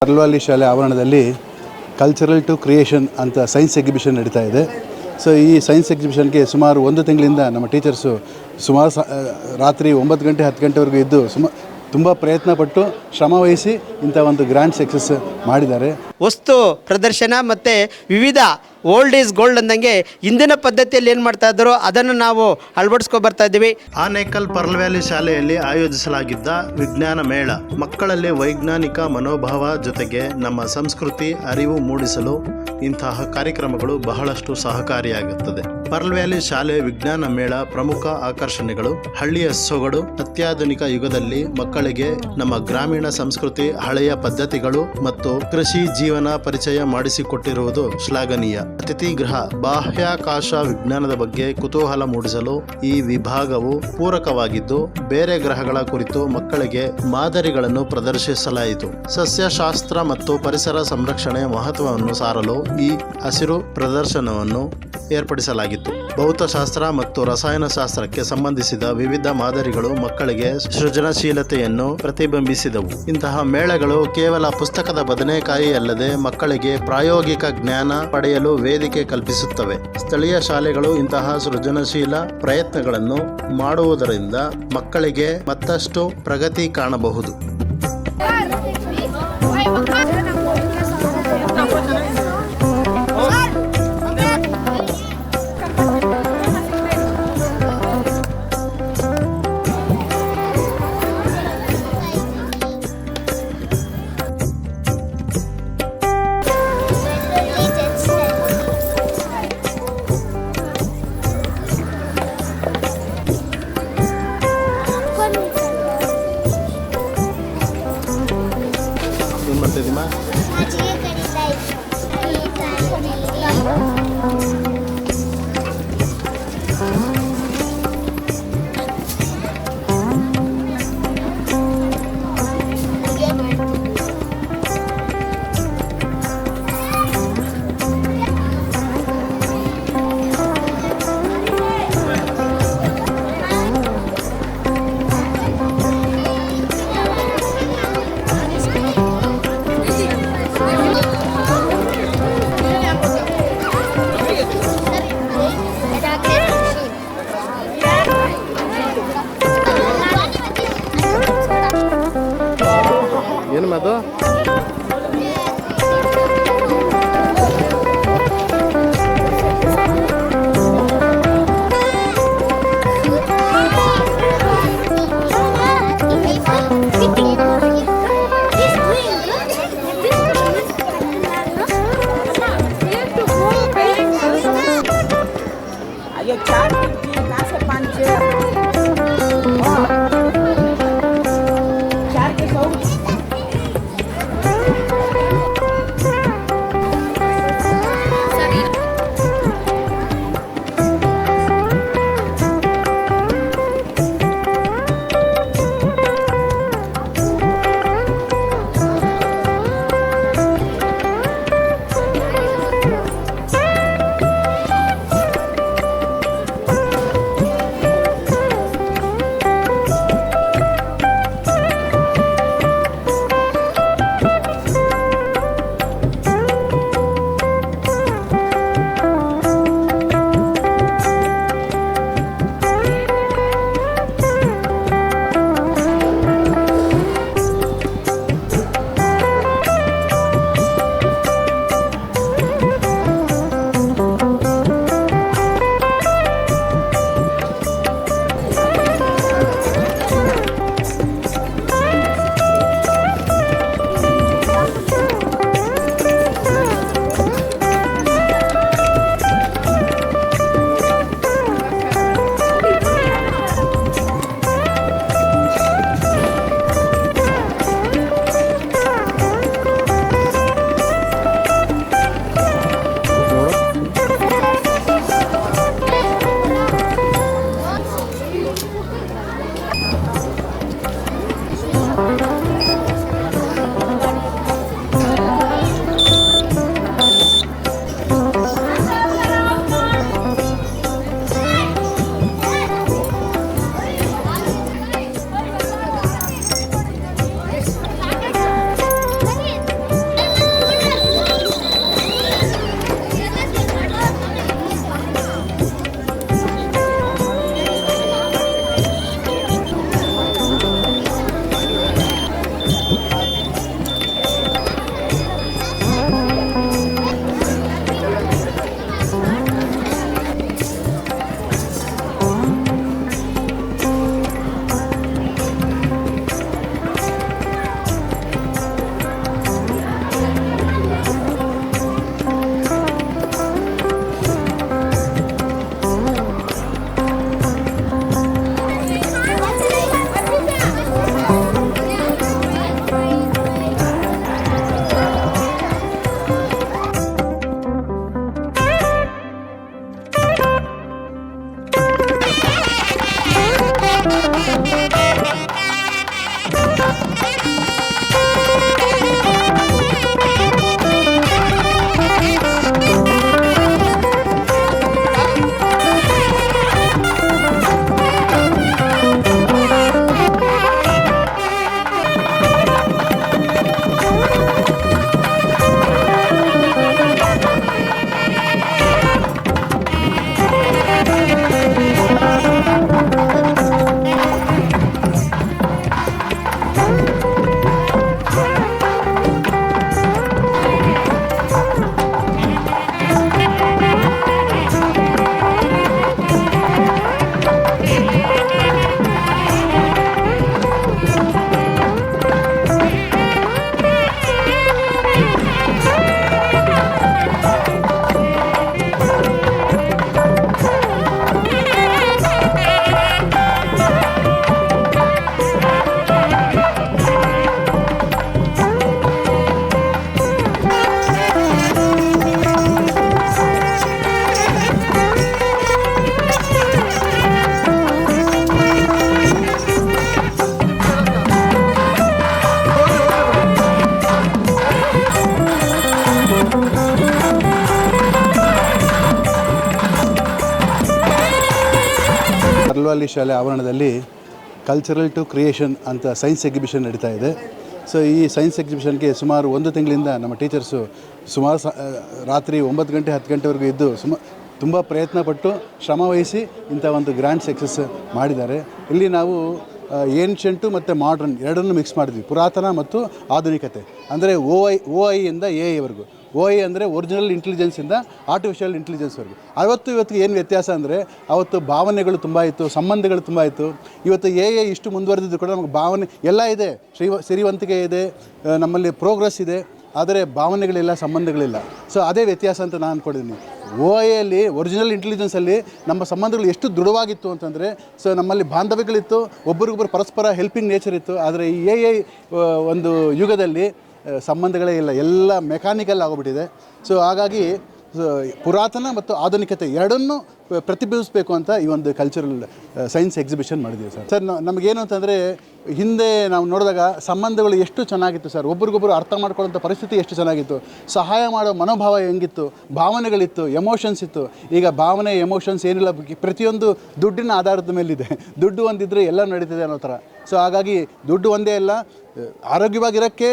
ಅರ್ಲ್ವಾಲಿ ಶಾಲೆ ಆವರಣದಲ್ಲಿ cultural to creation ಅಂತ ಸೈನ್ಸ್ ಎಕ್ಸಿಬಿಷನ್ ನಡೀತಾ ಇದೆ. ಸೊ ಈ ಸೈನ್ಸ್ ಎಕ್ಸಿಬಿಷನ್ಗೆ ಸುಮಾರು 1 ತಿಂಗಳಿಂದ ನಮ್ಮ ಟೀಚರ್ಸು ಸುಮಾರು ರಾತ್ರಿ 9 ಗಂಟೆ 10 ಗಂಟೆವರೆಗೂ ಇದ್ದು ತುಂಬ ಪ್ರಯತ್ನಪಟ್ಟು ಶ್ರಮವಹಿಸಿ ಇಂಥ ಒಂದು ಗ್ರ್ಯಾಂಡ್ ಸಕ್ಸಸ್ ಮಾಡಿದ್ದಾರೆ. ವಸ್ತು ಪ್ರದರ್ಶನ ಮತ್ತು ವಿವಿಧ ಓಲ್ಡ್ ಈಸ್ ಗೋಲ್ಡ್ ಅಂದಂಗೆ ಇಂದಿನ ಪದ್ಧತಿಯಲ್ಲಿ ಏನು ಮಾಡ್ತಾ ಇದ್ದಾರೋ ಅದನ್ನು ನಾವು ಅಳವಡಿಸ್ಕೊ ಬರ್ತಾ ಇದ್ದೀವಿ. ಆನೇಕಲ್ ಪರ್ಲ್ ವ್ಯಾಲಿ ಶಾಲೆಯಲ್ಲಿ ಆಯೋಜಿಸಲಾಗಿದ್ದ ವಿಜ್ಞಾನ ಮೇಳ ಮಕ್ಕಳಲ್ಲಿ ವೈಜ್ಞಾನಿಕ ಮನೋಭಾವ ಜೊತೆಗೆ ನಮ್ಮ ಸಂಸ್ಕೃತಿ ಅರಿವು ಮೂಡಿಸಲು ಇಂತಹ ಕಾರ್ಯಕ್ರಮಗಳು ಬಹಳಷ್ಟು ಸಹಕಾರಿಯಾಗುತ್ತದೆ. ಪರ್ಲ್ ವ್ಯಾಲಿ ಶಾಲೆ ವಿಜ್ಞಾನ ಮೇಳ ಪ್ರಮುಖ ಆಕರ್ಷಣೆಗಳು ಹಳ್ಳಿಯ ಸೊಗಡು, ಅತ್ಯಾಧುನಿಕ ಯುಗದಲ್ಲಿ ಮಕ್ಕಳಿಗೆ ನಮ್ಮ ಗ್ರಾಮೀಣ ಸಂಸ್ಕೃತಿ, ಹಳೆಯ ಪದ್ಧತಿಗಳು ಮತ್ತು ಕೃಷಿ ಜೀವನ ಪರಿಚಯ ಮಾಡಿಸಿಕೊಟ್ಟಿರುವುದು ಶ್ಲಾಘನೀಯ. ಅತಿಥಿ ಗೃಹ ಬಾಹ್ಯಾಕಾಶ ವಿಜ್ಞಾನದ ಬಗ್ಗೆ ಕುತೂಹಲ ಮೂಡಿಸಲು ಈ ವಿಭಾಗವು ಪೂರಕವಾಗಿದ್ದು ಬೇರೆ ಗ್ರಹಗಳ ಕುರಿತು ಮಕ್ಕಳಿಗೆ ಮಾದರಿಗಳನ್ನು ಪ್ರದರ್ಶಿಸಲಾಯಿತು. ಸಸ್ಯಶಾಸ್ತ್ರ ಮತ್ತು ಪರಿಸರ ಸಂರಕ್ಷಣೆಯ ಮಹತ್ವವನ್ನು ಸಾರಲು ಈ ಹಸಿರು ಪ್ರದರ್ಶನವನ್ನು ಏರ್ಪಡಿಸಲಾಗಿತ್ತು. ಭೌತಶಾಸ್ತ್ರ ಮತ್ತು ರಸಾಯನಶಾಸ್ತ್ರಕ್ಕೆ ಸಂಬಂಧಿಸಿದ ವಿವಿಧ ಮಾದರಿಗಳು ಮಕ್ಕಳಿಗೆ ಸೃಜನಶೀಲತೆಯನ್ನು ಪ್ರತಿಬಿಂಬಿಸಿದವು. ಇಂತಹ ಮೇಳಗಳು ಕೇವಲ ಪುಸ್ತಕದ ಬದನೆಕಾಯಿಯಲ್ಲದೆ ಮಕ್ಕಳಿಗೆ ಪ್ರಾಯೋಗಿಕ ಜ್ಞಾನ ಪಡೆಯಲು ವೇದಿಕೆ ಕಲ್ಪಿಸುತ್ತವೆ. ಸ್ಥಳೀಯ ಶಾಲೆಗಳು ಇಂತಹ ಸೃಜನಶೀಲ ಪ್ರಯತ್ನಗಳನ್ನು ಮಾಡುವುದರಿಂದ ಮಕ್ಕಳಿಗೆ ಮತ್ತಷ್ಟು ಪ್ರಗತಿ ಕಾಣಬಹುದು. ಏನು ಮಾಡ್ತಿದ್ದೀಮಾ? ಪರ್ಲ್ವಾಲಿ ಶಾಲೆ ಆವರಣದಲ್ಲಿ ಕಲ್ಚರಲ್ ಟು ಕ್ರಿಯೇಷನ್ ಅಂತ ಸೈನ್ಸ್ ಎಕ್ಸಿಬಿಷನ್ ನಡೀತಾ ಇದೆ. ಸೊ ಈ ಸೈನ್ಸ್ ಎಕ್ಸಿಬಿಷನ್ಗೆ ಸುಮಾರು 1 ತಿಂಗಳಿಂದ ನಮ್ಮ ಟೀಚರ್ಸು ಸುಮಾರು ರಾತ್ರಿ 9 ಗಂಟೆ 10 ಗಂಟೆವರೆಗೂ ಇದ್ದು ತುಂಬ ಪ್ರಯತ್ನಪಟ್ಟು ಶ್ರಮವಹಿಸಿ ಇಂಥ ಒಂದು ಗ್ರ್ಯಾಂಡ್ ಸಕ್ಸಸ್ ಮಾಡಿದ್ದಾರೆ. ಇಲ್ಲಿ ನಾವು ಏನ್ಷಂಟು ಮತ್ತು ಮಾಡರ್ನ್ ಎರಡನ್ನೂ ಮಿಕ್ಸ್ ಮಾಡಿದ್ವಿ, ಪುರಾತನ ಮತ್ತು ಆಧುನಿಕತೆ. ಅಂದರೆ ಓ ಐಯಿಂದ ಎವರೆಗೂ. OI ಅಂದರೆ ಒರಿಜಿನಲ್ ಇಂಟೆಲಿಜೆನ್ಸಿಂದ ಆರ್ಟಿಫಿಷಿಯಲ್ ಇಂಟೆಲಿಜೆನ್ಸ್ವರೆಗೂ. ಇವತ್ತಿಗೆ ಏನು ವ್ಯತ್ಯಾಸ ಅಂದರೆ ಅವತ್ತು ಭಾವನೆಗಳು ತುಂಬ ಇತ್ತು, ಸಂಬಂಧಗಳು ತುಂಬ ಇತ್ತು. ಇವತ್ತು AI ಇಷ್ಟು ಮುಂದುವರೆದಿದ್ದು ಕೂಡ ನಮಗೆ ಭಾವನೆ ಎಲ್ಲ ಇದೆ, ಸಿರಿವಂತಿಕೆ ಇದೆ, ನಮ್ಮಲ್ಲಿ ಪ್ರೋಗ್ರೆಸ್ ಇದೆ, ಆದರೆ ಭಾವನೆಗಳಿಲ್ಲ, ಸಂಬಂಧಗಳಿಲ್ಲ. ಸೊ ಅದೇ ವ್ಯತ್ಯಾಸ ಅಂತ ನಾನು ಅಂದ್ಕೊಂಡಿದ್ದೀನಿ. OIಯಲ್ಲಿ ಒರಿಜಿನಲ್ ಇಂಟೆಲಿಜೆನ್ಸಲ್ಲಿ ನಮ್ಮ ಸಂಬಂಧಗಳು ಎಷ್ಟು ದೃಢವಾಗಿತ್ತು ಅಂತಂದರೆ, ಸೊ ನಮ್ಮಲ್ಲಿ ಬಾಂಧವ್ಯಗಳಿತ್ತು, ಒಬ್ಬರಿಗೊಬ್ಬರು ಪರಸ್ಪರ ಹೆಲ್ಪಿಂಗ್ ನೇಚರ್ ಇತ್ತು. ಆದರೆ ಈ AI ಒಂದು ಯುಗದಲ್ಲಿ ಸಂಬಂಧಗಳೇ ಇಲ್ಲ, ಎಲ್ಲ ಮೆಕ್ಯಾನಿಕಲ್ ಆಗೋಗ್ಬಿಟ್ಟಿದೆ. ಸೊ ಹಾಗಾಗಿ ಪುರಾತನ ಮತ್ತು ಆಧುನಿಕತೆ ಎರಡನ್ನೂ ಪ್ರತಿಬಿಂಬಿಸಬೇಕು ಅಂತ ಈ ಒಂದು ಕಲ್ಚರಲ್ ಸೈನ್ಸ್ ಎಕ್ಸಿಬಿಷನ್ ಮಾಡಿದ್ದೀವಿ ಸರ್. ನಮಗೇನು ಅಂತಂದರೆ, ಹಿಂದೆ ನಾವು ನೋಡಿದಾಗ ಸಂಬಂಧಗಳು ಎಷ್ಟು ಚೆನ್ನಾಗಿತ್ತು ಸರ್, ಒಬ್ರಿಗೊಬ್ಬರು ಅರ್ಥ ಮಾಡ್ಕೊಳ್ಳೋಂಥ ಪರಿಸ್ಥಿತಿ ಎಷ್ಟು ಚೆನ್ನಾಗಿತ್ತು, ಸಹಾಯ ಮಾಡೋ ಮನೋಭಾವ ಹೆಂಗಿತ್ತು, ಭಾವನೆಗಳಿತ್ತು, ಎಮೋಷನ್ಸ್ ಇತ್ತು. ಈಗ ಭಾವನೆ ಎಮೋಷನ್ಸ್ ಏನಿಲ್ಲ, ಪ್ರತಿಯೊಂದು ದುಡ್ಡಿನ ಆಧಾರದ ಮೇಲಿದೆ. ದುಡ್ಡು ಒಂದಿದ್ದರೆ ಎಲ್ಲ ನಡೀತಿದೆ ಅನ್ನೋ ಥರ. ಸೊ ಹಾಗಾಗಿ ದುಡ್ಡು ಒಂದೇ ಅಲ್ಲ, ಆರೋಗ್ಯವಾಗಿರೋಕ್ಕೆ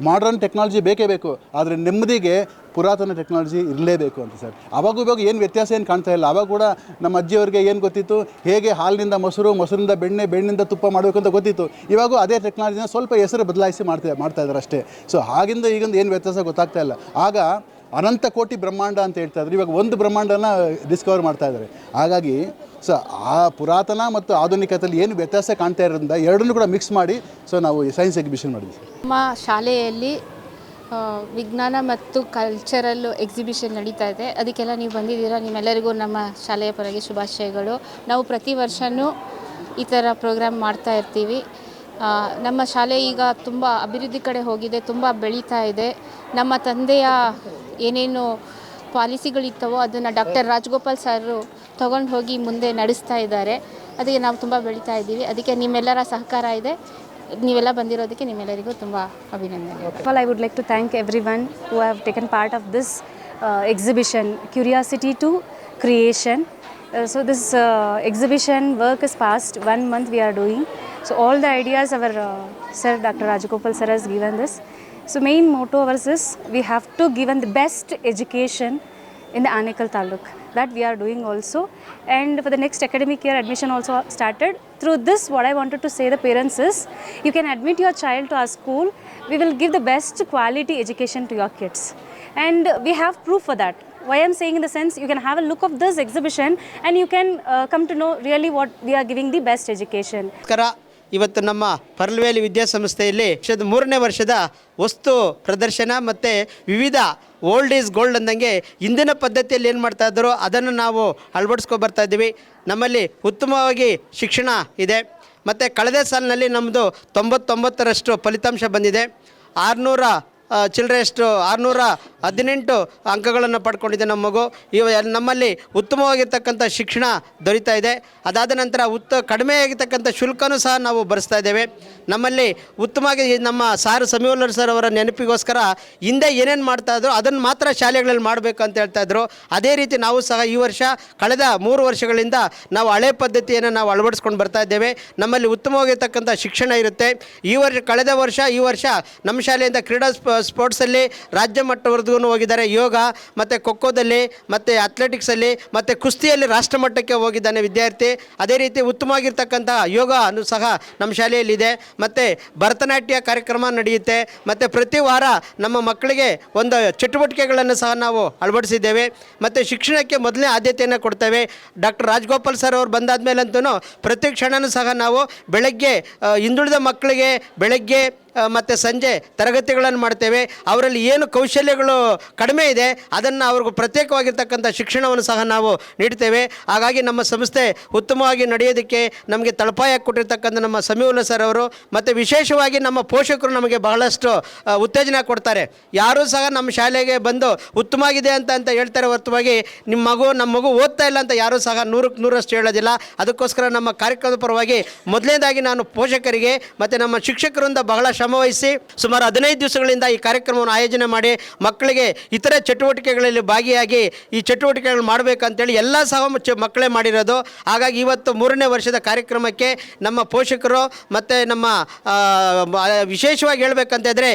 ಮಾಡರ್ನ್ ಟೆಕ್ನಾಲಜಿ ಬೇಕೇ ಬೇಕು, ಆದರೆ ನೆಮ್ಮದಿಗೆ ಪುರಾತನ ಟೆಕ್ನಾಲಜಿ ಇರಲೇಬೇಕು ಅಂತ ಸರ್. ಇವಾಗ ಏನು ವ್ಯತ್ಯಾಸ ಏನು ಕಾಣ್ತಾ ಇಲ್ಲ. ಆವಾಗ ಕೂಡ ನಮ್ಮ ಅಜ್ಜಿಯವರಿಗೆ ಏನು ಗೊತ್ತಿತ್ತು, ಹೇಗೆ ಹಾಲಿನಿಂದ ಮೊಸರು, ಮೊಸರಿಂದ ಬೆಣ್ಣೆ, ಬೆಣ್ಣಿಂದ ತುಪ್ಪ ಮಾಡಬೇಕು ಅಂತ ಗೊತ್ತಿತ್ತು. ಇವಾಗೂ ಅದೇ ಟೆಕ್ನಾಲಜಿನ ಸ್ವಲ್ಪ ಹೆಸರು ಬದಲಾಯಿಸಿ ಮಾಡ್ತಾ ಇದ್ದಾರೆ ಅಷ್ಟೇ. ಸೊ ಆಗಿಂದ ಈಗಿಂದ ಏನು ವ್ಯತ್ಯಾಸ ಗೊತ್ತಾಗ್ತಾ ಇಲ್ಲ. ಆಗ ಅನಂತ ಕೋಟಿ ಬ್ರಹ್ಮಾಂಡ ಅಂತ ಹೇಳ್ತಾ ಇದ್ರು, ಇವಾಗ ಒಂದು ಬ್ರಹ್ಮಾಂಡನ ಡಿಸ್ಕವರ್ ಮಾಡ್ತಾ ಇದ್ದಾರೆ. ಹಾಗಾಗಿ ಸೊ ಆ ಪುರಾತನ ಮತ್ತು ಆಧುನಿಕತೆಯಲ್ಲಿ ಏನು ವ್ಯತ್ಯಾಸ ಕಾಣ್ತಾ ಇರೋದ್ರಿಂದ ಎರಡನ್ನೂ ಕೂಡ ಮಿಕ್ಸ್ ಮಾಡಿ ಸೊ ನಾವು ಸೈನ್ಸ್ ಎಕ್ಸಿಬಿಷನ್ ಮಾಡಿದ್ವಿ. ನಮ್ಮ ಶಾಲೆಯಲ್ಲಿ ವಿಜ್ಞಾನ ಮತ್ತು ಕಲ್ಚರಲ್ ಎಕ್ಸಿಬಿಷನ್ ನಡೀತಾ ಇದೆ. ಅದಕ್ಕೆಲ್ಲ ನೀವು ಬಂದಿದ್ದೀರಾ, ನಿಮ್ಮೆಲ್ಲರಿಗೂ ನಮ್ಮ ಶಾಲೆಯ ಪರವಾಗಿ ಶುಭಾಶಯಗಳು. ನಾವು ಪ್ರತಿ ವರ್ಷವೂ ಈ ಥರ ಪ್ರೋಗ್ರಾಮ್ ಮಾಡ್ತಾ ಇರ್ತೀವಿ. ನಮ್ಮ ಶಾಲೆ ಈಗ ತುಂಬ ಅಭಿವೃದ್ಧಿ ಕಡೆ ಹೋಗಿದೆ, ತುಂಬ ಬೆಳೀತಾ ಇದೆ. ನಮ್ಮ ತಂದೆಯ ಏನೇನು ಪಾಲಿಸಿಗಳಿತ್ತವೋ ಅದನ್ನು ಡಾಕ್ಟರ್ ರಾಜಗೋಪಾಲ್ ಸರ್ ತೊಗೊಂಡು ಹೋಗಿ ಮುಂದೆ ನಡೆಸ್ತಾ ಇದ್ದಾರೆ. ಅದಕ್ಕೆ ನಾವು ತುಂಬ ಬೆಳೀತಾ ಇದ್ದೀವಿ. ಅದಕ್ಕೆ ನಿಮ್ಮೆಲ್ಲರ ಸಹಕಾರ ಇದೆ. ನೀವೆಲ್ಲ ಬಂದಿರೋದಕ್ಕೆ ನಿಮ್ಮೆಲ್ಲರಿಗೂ ತುಂಬ ಅಭಿನಂದನೆ. Well, I would like to thank everyone who have taken part of this exhibition, Curiosity to Creation. So this exhibition work is past 1 month we are doing. So all the ideas our sir, Dr. Rajagopal sir has given this. So main motto ours is we have to given the best education in the Anekal Taluk. That we are doing also. And for the next academic year admission also started. Through this what I wanted to say the parents is, you can admit your child to our school. We will give the best quality education to your kids. And we have proof for that. Why I am saying in the sense, you can have a look of this exhibition and you can come to know really what we are giving the best education. ಇವತ್ತು ನಮ್ಮ ಪರ್ಲ್ವೇಲಿ ವಿದ್ಯಾಸಂಸ್ಥೆಯಲ್ಲಿ 3ನೇ ವರ್ಷದ ವಸ್ತು ಪ್ರದರ್ಶನ ಮತ್ತು ವಿವಿಧ old is gold ಅಂದಂಗೆ ಇಂದಿನ ಪದ್ಧತಿಯಲ್ಲಿ ಏನು ಮಾಡ್ತಾಯಿದ್ರು ಅದನ್ನು ನಾವು ಅಳವಡಿಸ್ಕೊಬರ್ತಾ ಇದ್ದೀವಿ. ನಮ್ಮಲ್ಲಿ ಉತ್ತಮವಾಗಿ ಶಿಕ್ಷಣ ಇದೆ ಮತ್ತು ಕಳೆದ ಸಾಲಿನಲ್ಲಿ ನಮ್ಮದು 99% ಫಲಿತಾಂಶ ಬಂದಿದೆ. 600 ಚಿಲ್ಲರೆಯಷ್ಟು 618 ಅಂಕಗಳನ್ನು ಪಡ್ಕೊಂಡಿದೆ ನಮ್ಮ ಮಗು. ನಮ್ಮಲ್ಲಿ ಉತ್ತಮವಾಗಿರ್ತಕ್ಕಂಥ ಶಿಕ್ಷಣ ದೊರೀತಾ ಇದೆ. ಅದಾದ ನಂತರ ಕಡಿಮೆ ಆಗಿರ್ತಕ್ಕಂಥ ಶುಲ್ಕನೂ ಸಹ ನಾವು ಭರಿಸ್ತಾ ಇದ್ದೇವೆ. ನಮ್ಮಲ್ಲಿ ಉತ್ತಮವಾಗಿ ನಮ್ಮ ಸಾರ್ ಸಮೀವುಲ್ಲರ್ ಸರ್ ಅವರ ನೆನಪಿಗೋಸ್ಕರ ಹಿಂದೆ ಏನೇನು ಮಾಡ್ತಾಯಿದ್ರು ಅದನ್ನು ಮಾತ್ರ ಶಾಲೆಗಳಲ್ಲಿ ಮಾಡಬೇಕು ಅಂತ ಹೇಳ್ತಾಯಿದ್ರು. ಅದೇ ರೀತಿ ನಾವು ಸಹ ಈ ವರ್ಷ ಕಳೆದ 3 ವರ್ಷಗಳಿಂದ ನಾವು ಹಳೆ ಪದ್ಧತಿಯನ್ನು ನಾವು ಅಳವಡಿಸ್ಕೊಂಡು ಬರ್ತಾ ಇದ್ದೇವೆ. ನಮ್ಮಲ್ಲಿ ಉತ್ತಮವಾಗಿರ್ತಕ್ಕಂಥ ಶಿಕ್ಷಣ ಇರುತ್ತೆ. ಈ ವರ್ಷ ನಮ್ಮ ಶಾಲೆಯಿಂದ ಕ್ರೀಡಾ ಸ್ಪೋರ್ಟ್ಸಲ್ಲಿ ರಾಜ್ಯ ಮಟ್ಟವರೆಗೂ ಹೋಗಿದ್ದಾರೆ. ಯೋಗ ಮತ್ತು ಖೋಖೋದಲ್ಲಿ ಮತ್ತು ಅಥ್ಲೆಟಿಕ್ಸಲ್ಲಿ ಮತ್ತು ಕುಸ್ತಿಯಲ್ಲಿ ರಾಷ್ಟ್ರ ಮಟ್ಟಕ್ಕೆ ಹೋಗಿದ್ದಾನೆ ವಿದ್ಯಾರ್ಥಿ. ಅದೇ ರೀತಿ ಉತ್ತಮವಾಗಿರ್ತಕ್ಕಂಥ ಯೋಗ ಸಹ ನಮ್ಮ ಶಾಲೆಯಲ್ಲಿದೆ. ಮತ್ತು ಭರತನಾಟ್ಯ ಕಾರ್ಯಕ್ರಮ ನಡೆಯುತ್ತೆ. ಮತ್ತು ಪ್ರತಿ ವಾರ ನಮ್ಮ ಮಕ್ಕಳಿಗೆ ಒಂದು ಚಟುವಟಿಕೆಗಳನ್ನು ಸಹ ನಾವು ಅಳವಡಿಸಿದ್ದೇವೆ. ಮತ್ತು ಶಿಕ್ಷಣಕ್ಕೆ ಮೊದಲನೇ ಆದ್ಯತೆಯನ್ನು ಕೊಡ್ತೇವೆ. ಡಾಕ್ಟರ್ ರಾಜಗೋಪಾಲ್ ಸರ್ ಅವರು ಬಂದಾದ ಮೇಲಂತೂ ಪ್ರತಿ ಕ್ಷಣವೂ ಸಹ ನಾವು ಬೆಳಗ್ಗೆ ಹಿಂದುಳಿದ ಮಕ್ಕಳಿಗೆ ಬೆಳಗ್ಗೆ ಮತ್ತು ಸಂಜೆ ತರಗತಿಗಳನ್ನು ಮಾಡ್ತೇವೆ. ಅವರಲ್ಲಿ ಏನು ಕೌಶಲ್ಯಗಳು ಕಡಿಮೆ ಇದೆ ಅದನ್ನು ಅವ್ರಿಗೂ ಪ್ರತ್ಯೇಕವಾಗಿರ್ತಕ್ಕಂಥ ಶಿಕ್ಷಣವನ್ನು ಸಹ ನಾವು ನೀಡ್ತೇವೆ. ಹಾಗಾಗಿ ನಮ್ಮ ಸಂಸ್ಥೆ ಉತ್ತಮವಾಗಿ ನಡೆಯೋದಕ್ಕೆ ನಮಗೆ ತಳಪಾಯ ಕೊಟ್ಟಿರ್ತಕ್ಕಂಥ ನಮ್ಮ ಸಮೀವುಲ್ಲಾ ಸರ್ ಅವರು ಮತ್ತು ವಿಶೇಷವಾಗಿ ನಮ್ಮ ಪೋಷಕರು ನಮಗೆ ಬಹಳಷ್ಟು ಉತ್ತೇಜನ ಕೊಡ್ತಾರೆ. ಯಾರೂ ಸಹ ನಮ್ಮ ಶಾಲೆಗೆ ಬಂದು ಉತ್ತಮವಾಗಿದೆ ಅಂತ ಹೇಳ್ತಾರೆ ಹೊರತುವಾಗಿ ನಮ್ಮ ಮಗು ಓದ್ತಾ ಇಲ್ಲ ಅಂತ ಯಾರೂ ಸಹ 100ಕ್ಕೆ 100ರಷ್ಟು ಹೇಳೋದಿಲ್ಲ. ಅದಕ್ಕೋಸ್ಕರ ನಮ್ಮ ಕಾರ್ಯಕ್ರಮದ ಪರವಾಗಿ ಮೊದಲನೇದಾಗಿ ನಾನು ಪೋಷಕರಿಗೆ ಮತ್ತು ನಮ್ಮ ಶಿಕ್ಷಕರಿಂದ ಬಹಳ ಶ್ರಮವಹಿಸಿ ಸುಮಾರು 15 ದಿವಸಗಳಿಂದ ಈ ಕಾರ್ಯಕ್ರಮವನ್ನು ಆಯೋಜನೆ ಮಾಡಿ ಮಕ್ಕಳಿಗೆ ಇತರೆ ಚಟುವಟಿಕೆಗಳಲ್ಲಿ ಭಾಗಿಯಾಗಿ ಈ ಚಟುವಟಿಕೆಗಳು ಮಾಡಬೇಕಂತೇಳಿ ಎಲ್ಲ ಸಹ ಮಕ್ಕಳೇ ಮಾಡಿರೋದು. ಹಾಗಾಗಿ ಇವತ್ತು 3ನೇ ವರ್ಷದ ಕಾರ್ಯಕ್ರಮಕ್ಕೆ ನಮ್ಮ ಪೋಷಕರು ಮತ್ತು ನಮ್ಮ ವಿಶೇಷವಾಗಿ ಹೇಳಬೇಕಂತಿದ್ರೆ